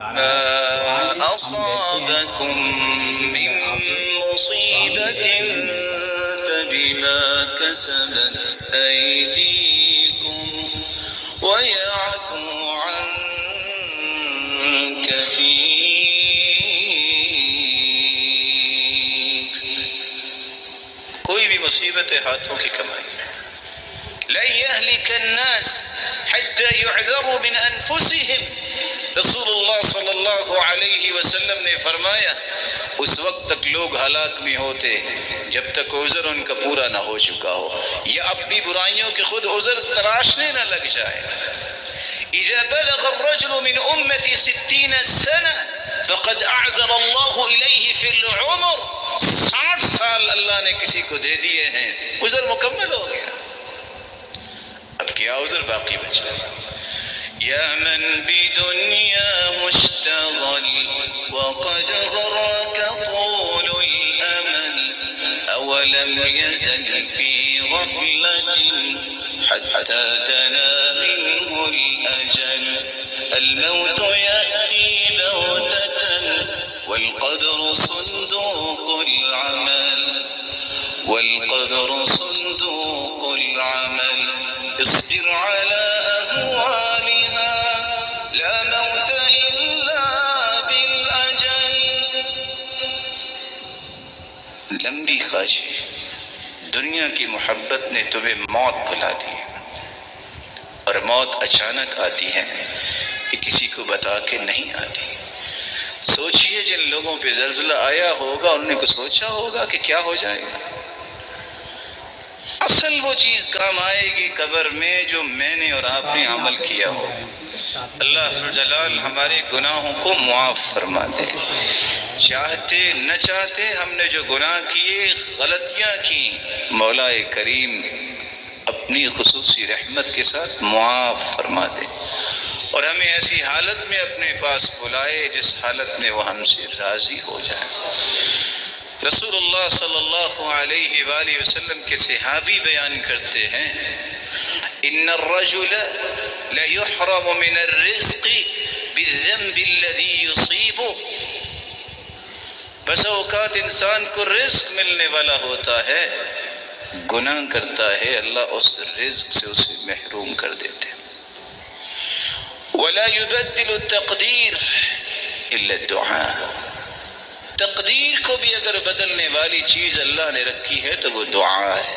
ما أصابكم من مصيبة فبما كسبت أيديكم ويعفو عن كثير. کوئی بھی مصیبت ہاتھوں کی کمائی. لن يهلك الناس حتى يعذروا من أنفسهم. رسول اللہ صلی اللہ علیہ وسلم نے فرمایا اس وقت تک لوگ ہلاک نہیں ہوتے جب تک عذر ان کا پورا نہ ہو چکا ہو، یا اپنی برائیوں کے خود عذر تراشنے نہ لگ جائے. اذا بلغ الرجل من امتی 60 سنة فقد اعذر اللہ الیہ فی العمر. 60 سال اللہ نے کسی کو دے دیے ہیں، عذر مکمل ہو گیا، اب کیا عذر باقی بچا. يا من بدنياه اشتغل وقد غرك طول الأمل أولم يزل في غفلة حتى دنا منه الأجل. الموت يأتي بغتة والقدر صندوق العمل والقدر صندوق العمل. اصبر على أهوالها لا موت إلا بالأجل. لمبی خواہشیں، دنیا کی محبت نے تمہیں موت بھلا دی، اور موت اچانک آتی ہے، یہ کسی کو بتا کے نہیں آتی. سوچئے جن لوگوں پہ زلزلہ آیا ہوگا انہوں نے کو سوچا ہوگا کہ کیا ہو جائے گا. اصل وہ چیز کام آئے گی قبر میں جو میں نے اور آپ نے عمل کیا ہو. اللہ ذوالجلال ہمارے گناہوں کو معاف فرما دے. چاہتے نہ چاہتے ہم نے جو گناہ کیے، غلطیاں کی، مولا کریم اپنی خصوصی رحمت کے ساتھ معاف فرما دے، اور ہمیں ایسی حالت میں اپنے پاس بلائے جس حالت میں وہ ہم سے راضی ہو جائے. رسول اللہ صلی اللہ علیہ وآلہ وسلم کے صحابی بیان کرتے ہیں ان الرجل لیحرم من الرزق بالذنب الذي يصيبه. بس اوقات انسان کو رزق ملنے والا ہوتا ہے، گناہ کرتا ہے، اللہ اس رزق سے اسے محروم کر دیتے. ولا يبدل التقدير الا الدعاء. تقدیر کو بھی اگر بدلنے والی چیز اللہ نے رکھی ہے تو وہ دعا ہے.